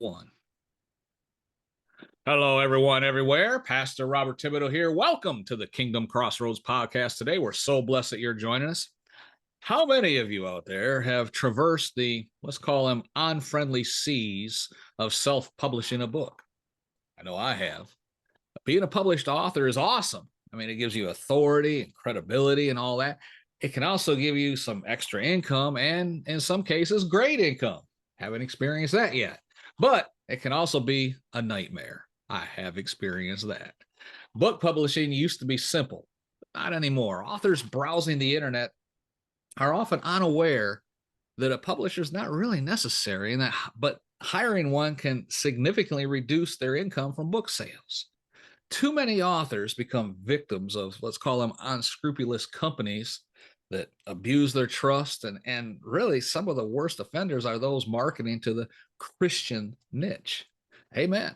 One. Hello, everyone, everywhere. Pastor Robert Thibodeau here. Welcome to the Kingdom Crossroads podcast today. We're so blessed that you're joining us. How many of you out there have traversed the, let's call them, unfriendly seas of self-publishing a book? I know I have. Being a published author is awesome. I mean, it gives you authority and credibility and all that. It can also give you some extra income and, in some cases, great income. Haven't experienced that yet. But it can also be a nightmare. I have experienced that. Book publishing used to be simple, but not anymore. Authors browsing the internet are often unaware that a publisher is not really necessary, but hiring one can significantly reduce their income from book sales. Too many authors become victims of, let's call them, unscrupulous companies that abuse their trust. And really, some of the worst offenders are those marketing to the Christian niche. Amen.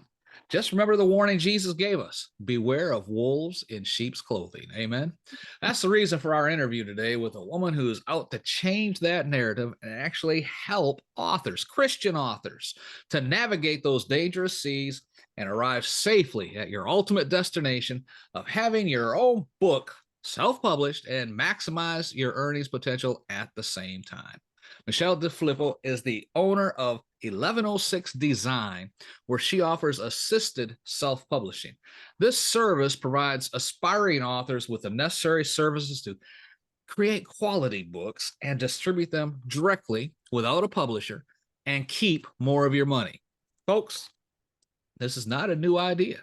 Just remember the warning Jesus gave us: beware of wolves in sheep's clothing. Amen. That's the reason for our interview today with a woman who's out to change that narrative and actually help authors, Christian authors, to navigate those dangerous seas and arrive safely at your ultimate destination of having your own book self-published and maximize your earnings potential at the same time. Michele DeFilippo is the owner of 1106 Design, where she offers assisted self-publishing. This service provides aspiring authors with the necessary services to create quality books and distribute them directly without a publisher and keep more of your money. Folks, this is not a new idea.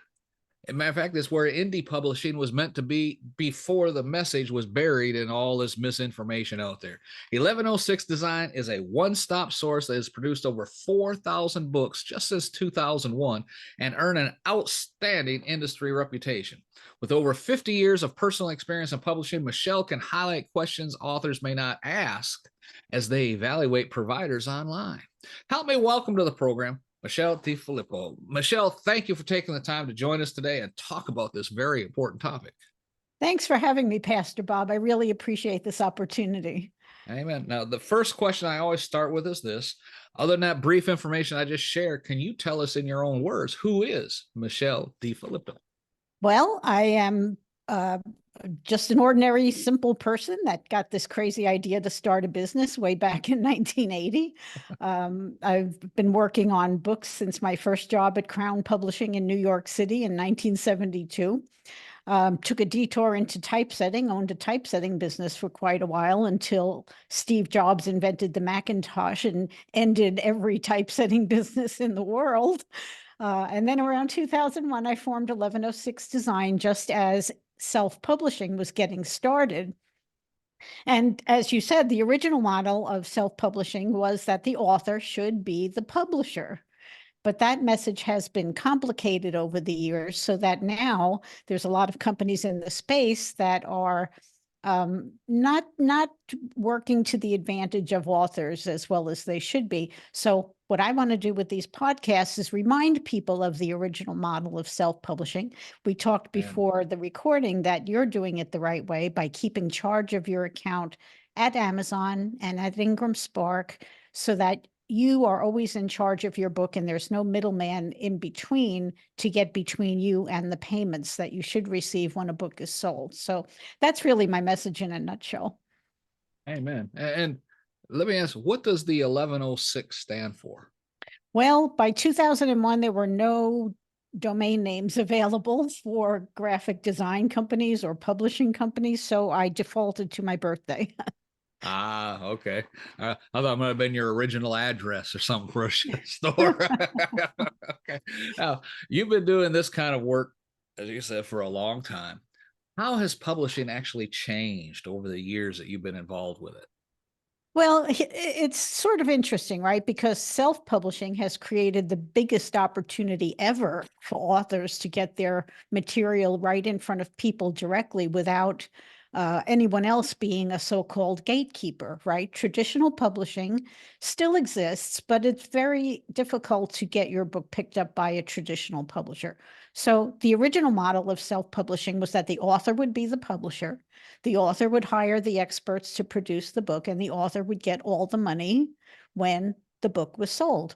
As a matter of fact, it's where indie publishing was meant to be before the message was buried in all this misinformation out there. 1106 Design is a one-stop source that has produced over 4,000 books just since 2001 and earned an outstanding industry reputation. With over 50 years of personal experience in publishing, Michele can highlight questions authors may not ask as they evaluate providers online. Help me welcome to the program Michele DeFilippo. Michele, thank you for taking the time to join us today and talk about this very important topic. Thanks for having me, Pastor Bob. I really appreciate this opportunity. Amen. Now, the first question I always start with is this. Other than that brief information I just shared, can you tell us in your own words, who is Michele DeFilippo? Well, I am just an ordinary, simple person that got this crazy idea to start a business way back in 1980. I've been working on books since my first job at Crown Publishing in New York City in 1972. Took a detour into typesetting, owned a typesetting business for quite a while until Steve Jobs invented the Macintosh and ended every typesetting business in the world. And then around 2001, I formed 1106 Design just as self-publishing was getting started. And as you said, the original model of self-publishing was that the author should be the publisher. But that message has been complicated over the years so that now there's a lot of companies in the space that are not working to the advantage of authors as well as they should be. So what I want to do with these podcasts is remind people of the original model of self-publishing. We talked before the recording that you're doing it the right way by keeping charge of your account at Amazon and at Ingram Spark so that you are always in charge of your book and there's no middleman in between to get between you and the payments that you should receive when a book is sold. So that's really my message in a nutshell. Amen. And let me ask, what does the 1106 stand for? Well, by 2001, there were no domain names available for graphic design companies or publishing companies, so I defaulted to my birthday. Ah, okay. I thought it might have been your original address or something for a store. Okay. Now, you've been doing this kind of work, as you said, for a long time. How has publishing actually changed over the years that you've been involved with it? Well, it's sort of interesting, right? Because self-publishing has created the biggest opportunity ever for authors to get their material right in front of people directly without anyone else being a so-called gatekeeper, right? Traditional publishing still exists, but it's very difficult to get your book picked up by a traditional publisher. So the original model of self-publishing was that the author would be the publisher. The author would hire the experts to produce the book, and the author would get all the money when the book was sold.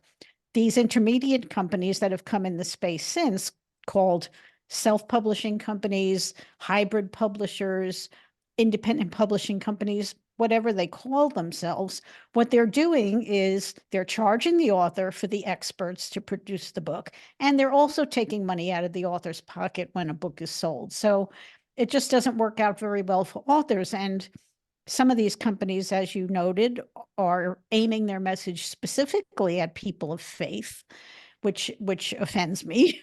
these intermediate companies that have come in the space since, called self-publishing companies, hybrid publishers, independent publishing companies, whatever they call themselves, what they're doing is they're charging the author for the experts to produce the book, and they're also taking money out of the author's pocket when a book is sold. So it just doesn't work out very well for authors. And some of these companies, as you noted, are aiming their message specifically at people of faith, which offends me.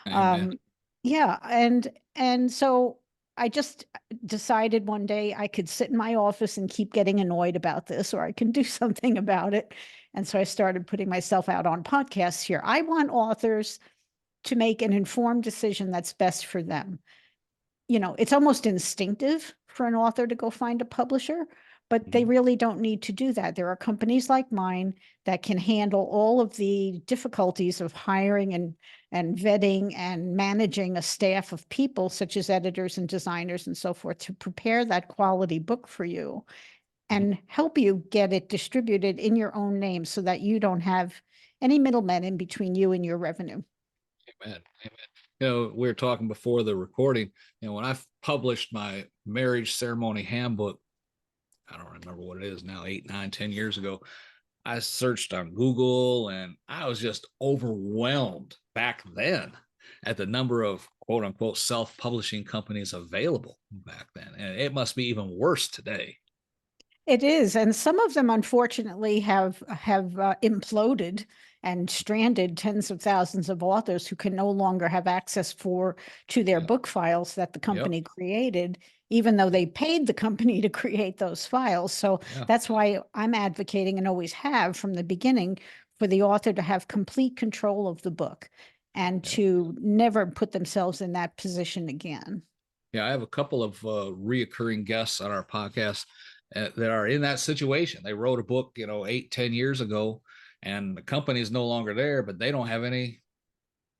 Amen. Yeah, and so I just decided one day I could sit in my office and keep getting annoyed about this, or I can do something about it. And so I started putting myself out on podcasts here. I want authors to make an informed decision that's best for them. You know, it's almost instinctive for an author to go find a publisher, but they really don't need to do that. There are companies like mine that can handle all of the difficulties of hiring and vetting and managing a staff of people, such as editors and designers and so forth, to prepare that quality book for you and help you get it distributed in your own name so that you don't have any middlemen in between you and your revenue. Amen. Amen. You know, we were talking before the recording, you know, when I published my marriage ceremony handbook, I don't remember what it is now, 8, 9, 10 years ago, I searched on Google and I was just overwhelmed back then at the number of quote unquote self-publishing companies available back then. And it must be even worse today. It is, and some of them, unfortunately, have imploded and stranded tens of thousands of authors who can no longer have access to their Yep. book files that the Yep. company created, even though they paid the company to create those files. So Yeah. that's why I'm advocating, and always have from the beginning, for the author to have complete control of the book and Yep. to never put themselves in that position again. Yeah, I have a couple of reoccurring guests on our podcast that are in that situation. They wrote a book, you know, 8, 10 years ago, and the company is no longer there, but they don't have any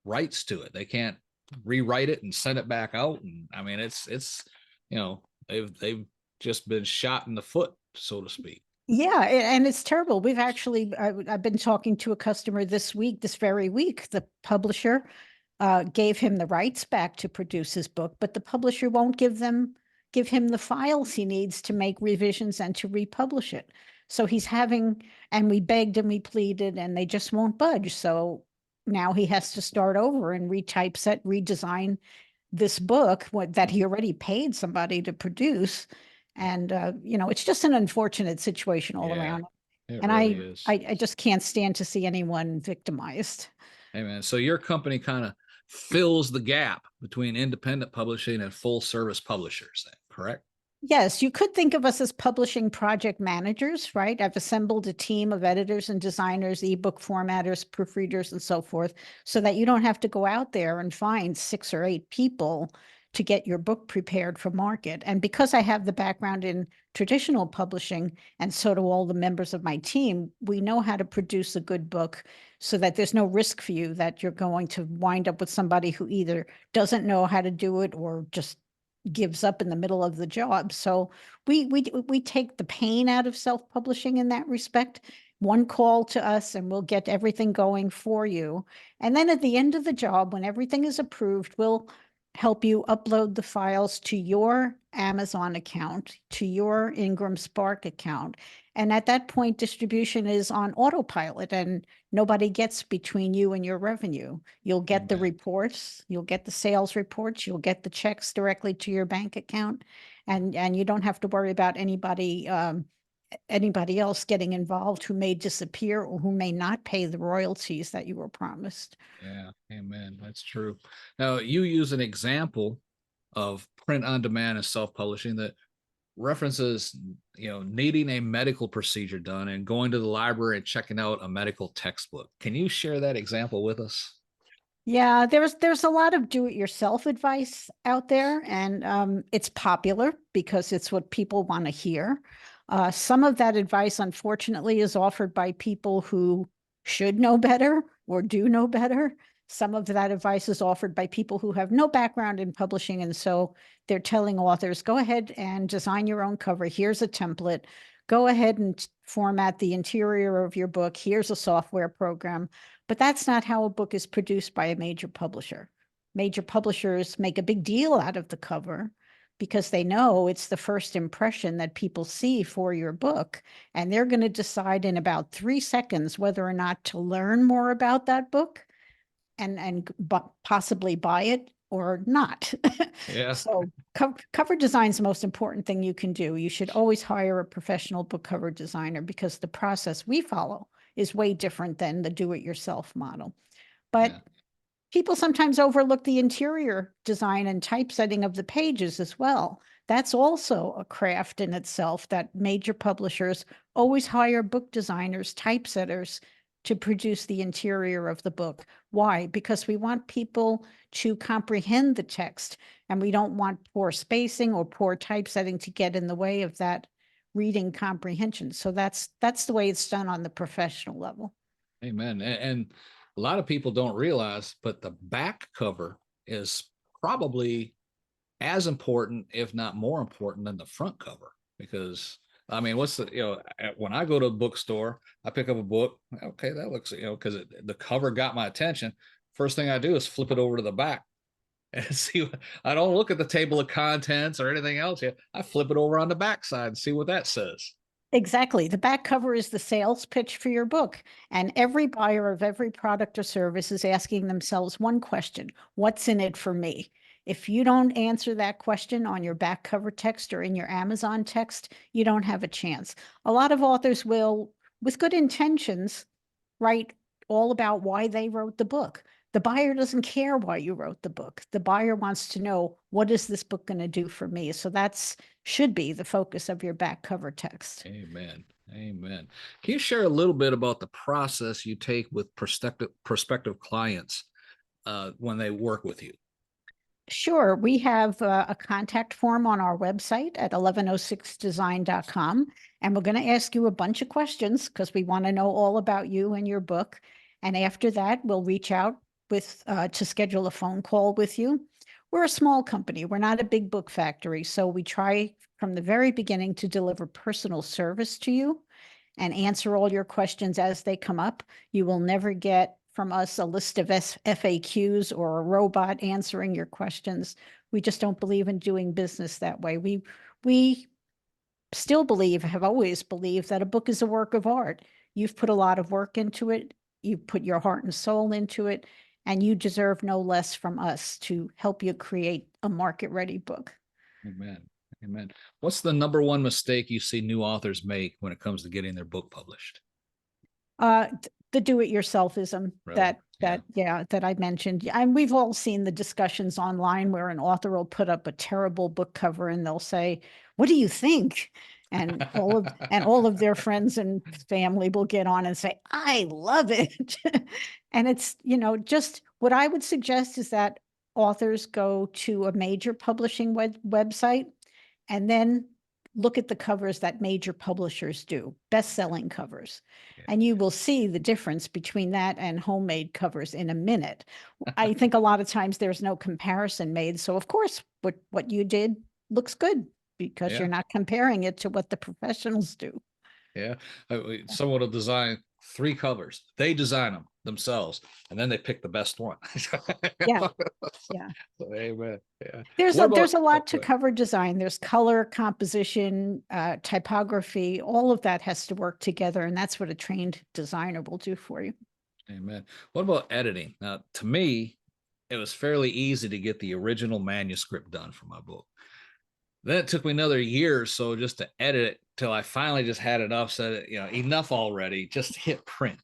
rights to it. They can't rewrite it and send it back out. And I mean, it's you know, they've just been shot in the foot, so to speak. Yeah, and it's terrible. We've actually, I've been talking to a customer this very week. The publisher gave him the rights back to produce his book, but the publisher won't give him the files he needs to make revisions and to republish it. So he's having, and we begged and we pleaded, and they just won't budge. So now he has to start over and retypeset, redesign this book that he already paid somebody to produce. And you know, it's just an unfortunate situation all Yeah, around. it And really is. I just can't stand to see anyone victimized. Hey man, so your company kind of fills the gap between independent publishing and full service publishers, then, correct? Yes, you could think of us as publishing project managers, right? I've assembled a team of editors and designers, ebook formatters, proofreaders, and so forth, so that you don't have to go out there and find 6 or 8 people to get your book prepared for market. And because I have the background in traditional publishing, and so do all the members of my team, we know how to produce a good book so that there's no risk for you that you're going to wind up with somebody who either doesn't know how to do it or just gives up in the middle of the job. So we take the pain out of self-publishing in that respect. One call to us and we'll get everything going for you. And then at the end of the job, when everything is approved, we'll help you upload the files to your Amazon account, to your Ingram Spark account. And at that point, distribution is on autopilot and nobody gets between you and your revenue. You'll get the reports, you'll get the sales reports, you'll get the checks directly to your bank account, and you don't have to worry about anybody else getting involved who may disappear or who may not pay the royalties that you were promised. Yeah, amen. That's true. Now, you use an example of print on demand and self-publishing that references, you know, needing a medical procedure done and going to the library and checking out a medical textbook. Can you share that example with us? Yeah, there's a lot of do-it-yourself advice out there, and it's popular because it's what people want to hear. Some of that advice, unfortunately, is offered by people who should know better or do know better. Some of that advice is offered by people who have no background in publishing, and so they're telling authors, go ahead and design your own cover. Here's a template. go ahead and format the interior of your book. Here's a software program. But that's not how a book is produced by a major publisher. Major publishers make a big deal out of the cover because they know it's the first impression that people see for your book. And they're going to decide in about 3 seconds whether or not to learn more about that book and possibly buy it or not. Yeah. So cover design is the most important thing you can do. You should always hire a professional book cover designer because the process we follow is way different than the do-it-yourself model. But Yeah. people sometimes overlook the interior design and typesetting of the pages as well. That's also a craft in itself that major publishers always hire book designers, typesetters to produce the interior of the book. Why? Because we want people to comprehend the text and we don't want poor spacing or poor typesetting to get in the way of that reading comprehension. So that's the way it's done on the professional level. Amen. And a lot of people don't realize, but the back cover is probably as important, if not more important, than the front cover. Because I mean, when I go to a bookstore, I pick up a book. Okay, that looks, because the cover got my attention. First thing I do is flip it over to the back and see. I don't look at the table of contents or anything else yet. I flip it over on the back side and see what that says. Exactly. The back cover is the sales pitch for your book. And every buyer of every product or service is asking themselves one question: what's in it for me? If you don't answer that question on your back cover text or in your Amazon text, you don't have a chance. A lot of authors will, with good intentions, write all about why they wrote the book. The buyer doesn't care why you wrote the book. The buyer wants to know, what is this book going to do for me? So that's should be the focus of your back cover text. Amen. Amen. Can you share a little bit about the process you take with prospective clients when they work with you? Sure. We have a contact form on our website at 1106design.com. And we're going to ask you a bunch of questions because we want to know all about you and your book. And after that, we'll reach out to schedule a phone call with you. We're a small company. We're not a big book factory. So we try from the very beginning to deliver personal service to you and answer all your questions as they come up. You will never get from us a list of FAQs or a robot answering your questions. We just don't believe in doing business that way. We still believe, have always believed, that a book is a work of art. You've put a lot of work into it. You've put your heart and soul into it, and you deserve no less from us to help you create a market-ready book. Amen. Amen. What's the number one mistake you see new authors make when it comes to getting their book published? The do-it-yourselfism Really? that I mentioned. And we've all seen the discussions online where an author will put up a terrible book cover and they'll say, "What do you think?" And all of their friends and family will get on and say, "I love it." And it's, just what I would suggest is that authors go to a major publishing website and then look at the covers that major publishers do, best-selling covers. Yeah. And you will see the difference between that and homemade covers in a minute. I think a lot of times there's no comparison made. So of course, what you did looks good because you're not comparing it to what the professionals do. Yeah. Someone will design 3 covers. They design them themselves, and then they pick the best one. Yeah. Yeah. Amen. Yeah. There's a lot to cover design. There's color, composition, typography, all of that has to work together. And that's what a trained designer will do for you. Amen. What about editing? Now, to me, it was fairly easy to get the original manuscript done for my book. Then it took me another year or so just to edit it till I finally just had enough, said, enough already, just hit print.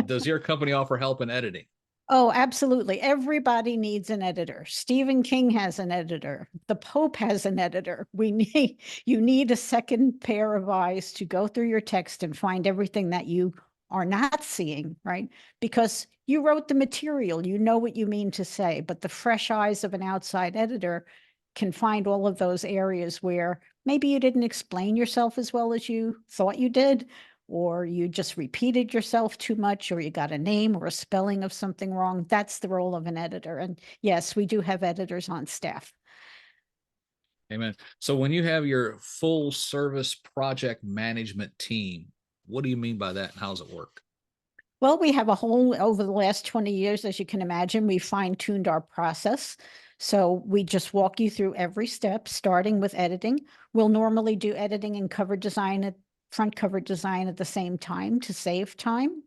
Does your company offer help in editing? Oh, absolutely. Everybody needs an editor. Stephen King has an editor. The Pope has an editor. You need a second pair of eyes to go through your text and find everything that you are not seeing, right? Because you wrote the material, you know what you mean to say, but the fresh eyes of an outside editor can find all of those areas where maybe you didn't explain yourself as well as you thought you did, or you just repeated yourself too much, or you got a name or a spelling of something wrong. That's the role of an editor. And yes, we do have editors on staff. Amen. So when you have your full service project management team, what do you mean by that and how does it work? Well, we have a whole, over the last 20 years, as you can imagine, we fine-tuned our process. So we just walk you through every step, starting with editing. We'll normally do editing and cover design at front cover design at the same time to save time.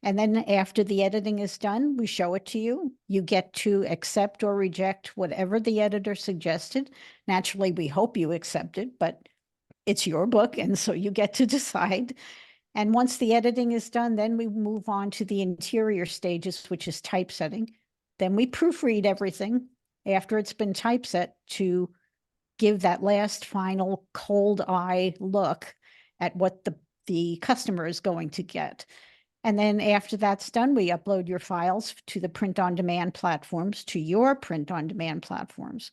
And then after the editing is done, we show it to you. You get to accept or reject whatever the editor suggested. Naturally, we hope you accept it, but it's your book, and so you get to decide. And once the editing is done, then we move on to the interior stages, which is typesetting. Then we proofread everything after it's been typeset to give that last final cold eye look at what the customer is going to get. And then after that's done, we upload your files to the print on demand platforms, to your print on demand platforms.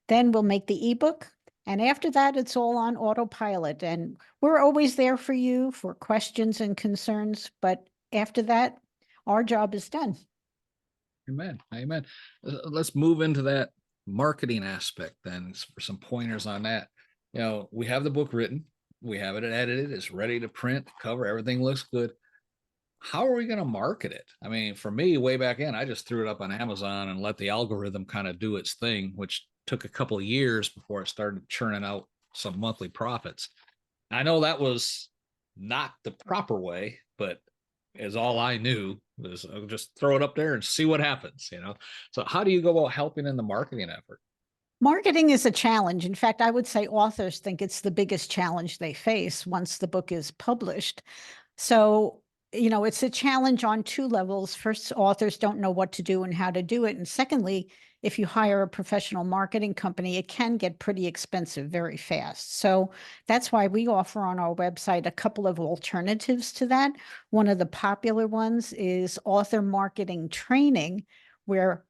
Then we'll make the ebook. And after that, it's all on autopilot. And we're always there for you for questions and concerns. But after that, our job is done. Amen. Amen. Let's move into that marketing aspect then for some pointers on that. We have the book written, we have it edited, it's ready to print, cover, everything looks good. How are we going to market it? I mean, for me, way back in, I just threw it up on Amazon and let the algorithm kind of do its thing, which took a couple of years before it started churning out some monthly profits. I know that was not the proper way, but as all I knew was just throw it up there and see what happens. So how do you go about helping in the marketing effort? Marketing is a challenge. In fact, I would say authors think it's the biggest challenge they face once the book is published. So, it's a challenge on two levels. First, authors don't know what to do and how to do it. And secondly, if you hire a professional marketing company, it can get pretty expensive very fast. So that's why we offer on our website a couple of alternatives to that. One of the popular ones is author marketing training, where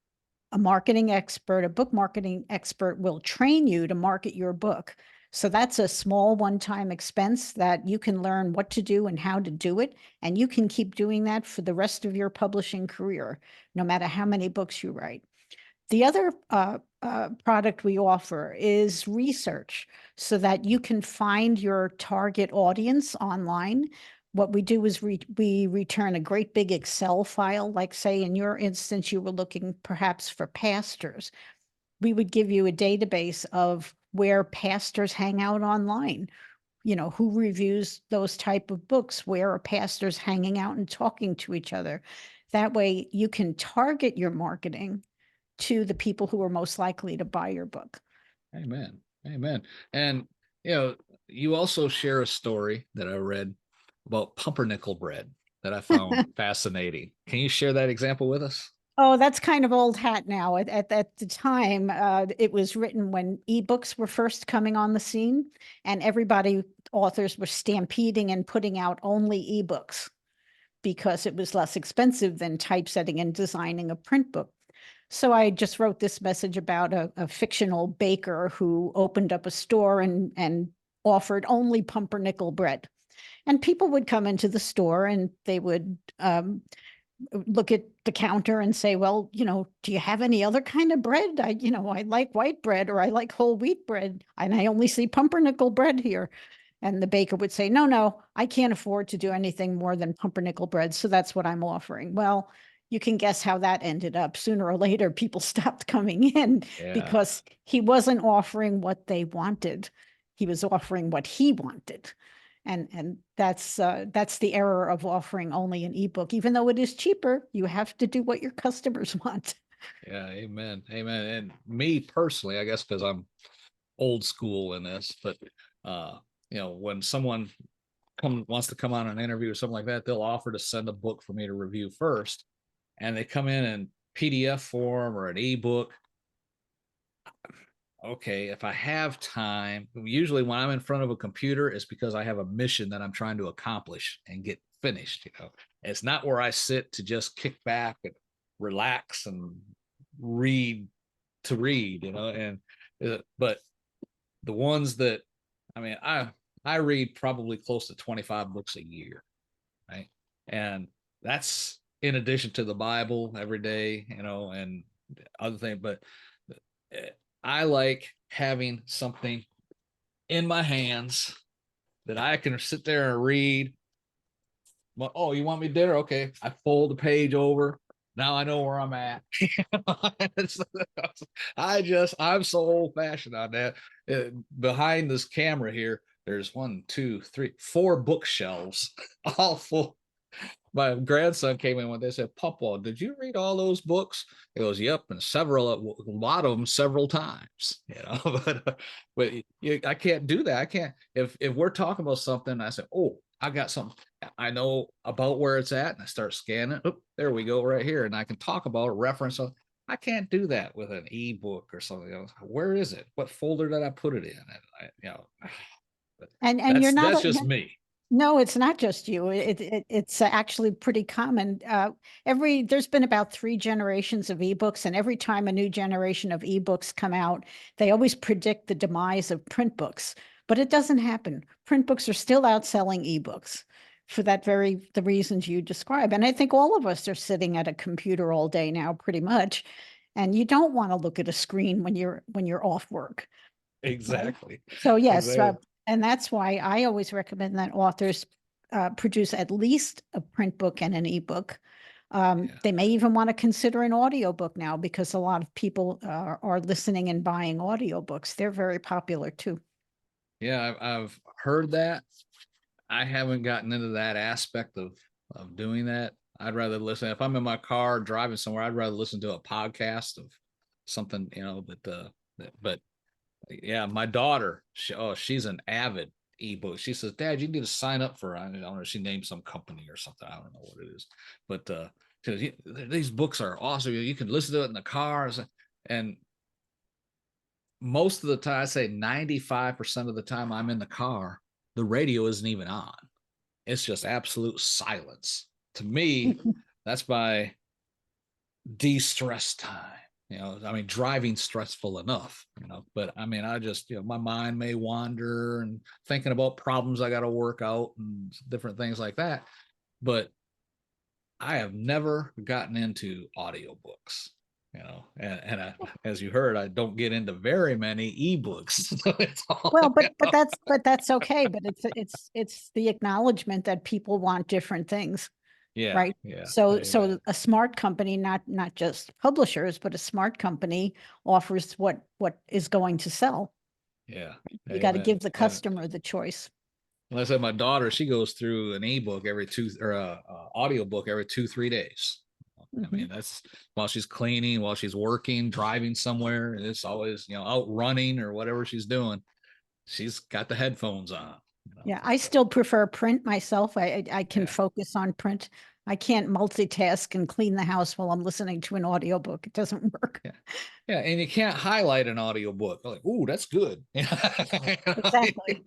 a marketing expert, a book marketing expert will train you to market your book. So that's a small one-time expense that you can learn what to do and how to do it. And you can keep doing that for the rest of your publishing career, no matter how many books you write. The other product we offer is research so that you can find your target audience online. What we do is we return a great big Excel file, like say in your instance, you were looking perhaps for pastors. We would give you a database of where pastors hang out online, who reviews those type of books, where are pastors hanging out and talking to each other. That way you can target your marketing to the people who are most likely to buy your book. Amen. Amen. And you also share a story that I read about pumpernickel bread that I found fascinating. Can you share that example with us? Oh, that's kind of old hat now. At the time, it was written when ebooks were first coming on the scene, and authors were stampeding and putting out only ebooks because it was less expensive than typesetting and designing a print book. So I just wrote this message about a fictional baker who opened up a store and offered only pumpernickel bread. And people would come into the store and they would look at the counter and say, well, do you have any other kind of bread? I like white bread, or I like whole wheat bread, and I only see pumpernickel bread here. And the baker would say, no, I can't afford to do anything more than pumpernickel bread. So that's what I'm offering. Well, you can guess how that ended up. Sooner or later, people stopped coming in Yeah. because he wasn't offering what they wanted. He was offering what he wanted. And that's the error of offering only an ebook. Even though it is cheaper, you have to do what your customers want. Yeah. Amen. Amen. And me personally, I guess because I'm old school in this, but when someone wants to come on an interview or something like that, they'll offer to send a book for me to review first, and they come in PDF form or an ebook. Okay, if I have time, usually when I'm in front of a computer, it's because I have a mission that I'm trying to accomplish and get finished. It's not where I sit to just kick back and relax and read to read. But the ones that, I mean, I read probably close to 25 books a year, right? And that's in addition to the Bible every day, and other things. But I like having something in my hands that I can sit there and read. Well, oh, you want me dinner? Okay. I fold the page over. Now I know where I'm at. I'm so old fashioned on that. Behind this camera here, there's 4 bookshelves, all full. My grandson came in one day and said, Papa, did you read all those books? He goes, yep, and a lot of them several times, but I can't do that. I can't, if we're talking about something, I say, oh, I got something, I know about where it's at, and I start scanning. Oh, there we go, right here, and I can talk about it, reference. I can't do that with an ebook or something else. Where is it? What folder did I put it in? And you're not that's just me. No, it's not just you. It's actually pretty common. There's been about 3 generations of ebooks, and every time a new generation of ebooks come out, they always predict the demise of print books. But it doesn't happen. Print books are still outselling ebooks for the reasons you describe. And I think all of us are sitting at a computer all day now, pretty much, and you don't want to look at a screen when you're off work. Exactly. So yes, Exactly. and that's why I always recommend that authors produce at least a print book and an ebook. They may even want to consider an audiobook now, because a lot of people are listening and buying audiobooks. They're very popular too. Yeah, I've heard that. I haven't gotten into that aspect of doing that. I'd rather listen, if I'm in my car driving somewhere, I'd rather listen to a podcast of something, but yeah, my daughter, she's an avid ebook. She says, Dad, you need to sign up for, I don't know, she named some company or something. I don't know what it is, but she goes, these books are awesome. You can listen to it in the car. And most of the time, I say 95% of the time I'm in the car, the radio isn't even on. It's just absolute silence. To me, that's my de-stress time. Driving stressful enough, but I just, my mind may wander and thinking about problems I got to work out and different things like that. But I have never gotten into audiobooks, as you heard, I don't get into very many ebooks. Well, but that's okay. But it's the acknowledgement that people want different things. Yeah, Right. yeah. So a smart company, not just publishers, but a smart company offers what is going to sell. Yeah. You got to Amen. give the customer the choice. Like I said, my daughter, she goes through an ebook every audiobook every 2-3 days. That's while she's cleaning, while she's working, driving somewhere. It's always, out running or whatever she's doing. She's got the headphones on. Yeah, I still prefer print myself. I can focus on print. I can't multitask and clean the house while I'm listening to an audiobook. It doesn't work. Yeah, and you can't highlight an audiobook. Like, ooh, that's good. Exactly.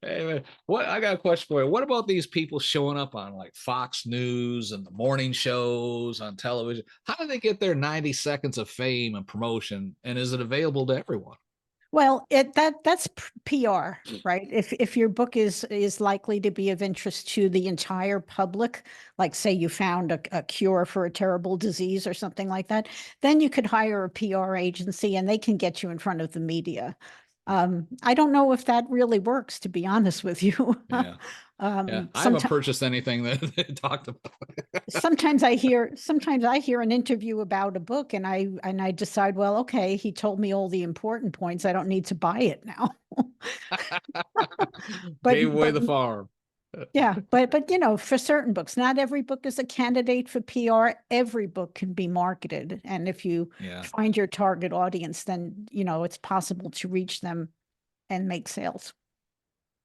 Hey, man, I got a question for you. What about these people showing up on like Fox News and the morning shows on television? How do they get their 90 seconds of fame and promotion? And is it available to everyone? Well, that's PR, right? If your book is likely to be of interest to the entire public, like say you found a cure for a terrible disease or something like that, then you could hire a PR agency and they can get you in front of the media. I don't know if that really works, to be honest with you. Yeah. Yeah, I haven't Sometimes purchased anything that they talked about. sometimes I hear an interview about a book and I decide, well, okay, he told me all the important points. I don't need to buy it now. But Gave away the farm. yeah, but for certain books, not every book is a candidate for PR. Every book can be marketed. And if you find your target audience, then it's possible to reach them and make sales.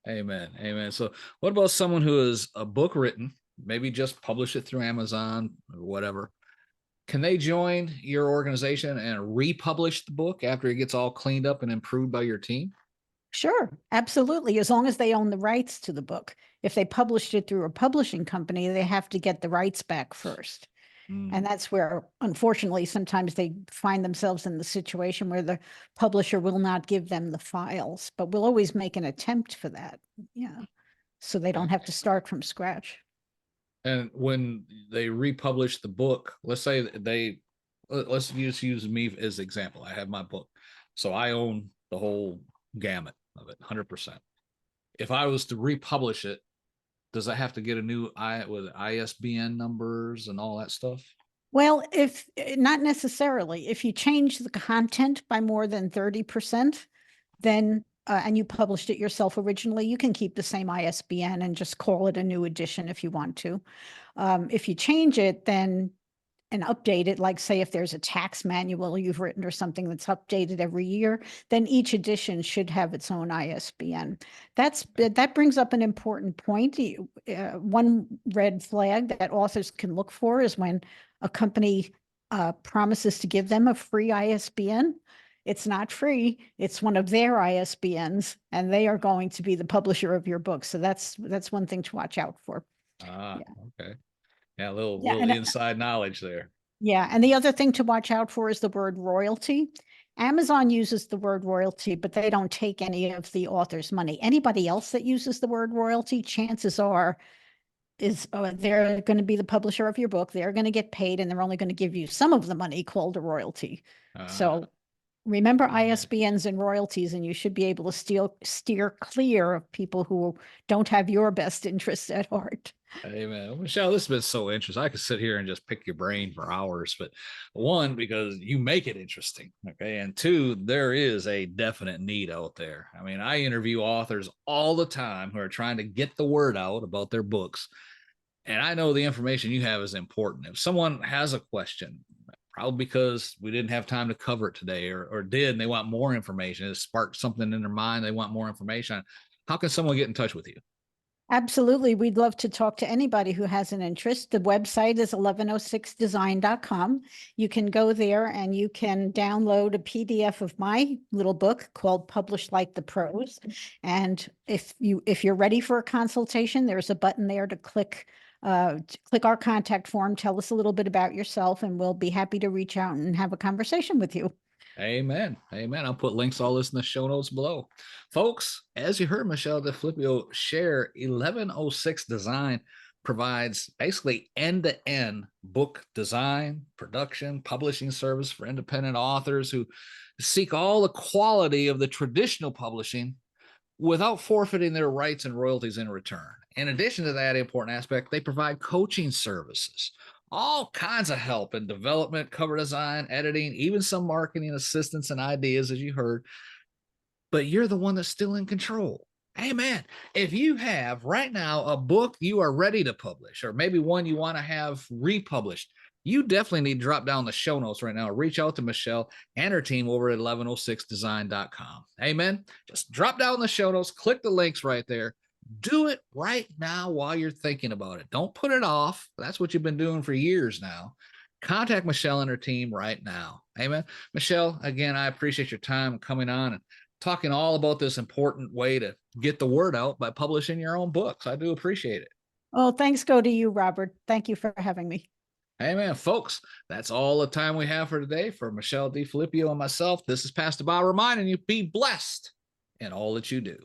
Amen. Amen. So what about someone who is a book written, maybe just publish it through Amazon or whatever? Can they join your organization and republish the book after it gets all cleaned up and improved by your team? Sure, absolutely. As long as they own the rights to the book. If they published it through a publishing company, they have to get the rights back first. And that's where, unfortunately, sometimes they find themselves in the situation where the publisher will not give them the files, but we'll always make an attempt for that. Yeah. So they don't have to start from scratch. And when they republish the book, let's say they let's just use me as example. I have my book, so I own the whole gamut of it, 100%. If I was to republish it, does I have to get a new with ISBN numbers and all that stuff? Well, if not necessarily, if you change the content by more than 30%, then and you published it yourself originally, you can keep the same ISBN and just call it a new edition if you want to. If you change it, then and update it, like say if there's a tax manual you've written or something that's updated every year, then each edition should have its own ISBN. That brings up an important point. One red flag that authors can look for is when a company promises to give them a free ISBN. It's not free. It's one of their ISBNs, and they are going to be the publisher of your book. So that's one thing to watch out for. Ah, Yeah. okay. Yeah, a little Yeah, little and inside knowledge there. yeah, and the other thing to watch out for is the word royalty. Amazon uses the word royalty, but they don't take any of the author's money. Anybody else that uses the word royalty, chances are they're going to be the publisher of your book. They're going to get paid, and they're only going to give you some of the money called a royalty. So remember ISBNs and royalties, and you should be able to steer clear of people who don't have your best interests at heart. Hey man, Michele, this has been so interesting. I could sit here and just pick your brain for hours, but one, because you make it interesting. Okay. And two, there is a definite need out there. I mean, I interview authors all the time who are trying to get the word out about their books. And I know the information you have is important. If someone has a question, probably because we didn't have time to cover it today, or did, and they want more information, it sparked something in their mind, they want more information, how can someone get in touch with you? Absolutely. We'd love to talk to anybody who has an interest. The website is 1106design.com. You can go there and you can download a PDF of my little book called Published Like the Pros. And if you're ready for a consultation, there's a button there to click our contact form, tell us a little bit about yourself, and we'll be happy to reach out and have a conversation with you. Amen. Amen. I'll put links all this in the show notes below. Folks, as you heard Michele DeFilippo share, 1106 Design provides basically end-to-end book design, production, publishing service for independent authors who seek all the quality of the traditional publishing without forfeiting their rights and royalties in return. In addition to that important aspect, they provide coaching services, all kinds of help in development, cover design, editing, even some marketing assistance and ideas, as you heard. But you're the one that's still in control. Hey, man, if you have right now a book you are ready to publish, or maybe one you want to have republished, you definitely need to drop down the show notes right now. Reach out to Michele and her team over at 1106design.com. Amen. Just drop down the show notes, click the links right there. Do it right now while you're thinking about it. Don't put it off. That's what you've been doing for years now. Contact Michele and her team right now. Amen. Michele, again, I appreciate your time coming on and talking all about this important way to get the word out by publishing your own books. I do appreciate it. Oh, thanks go to you, Robert. Thank you for having me. Hey, man, folks, that's all the time we have for today. For Michele DeFilippo and myself, this is Pastor Bob reminding you, be blessed in all that you do.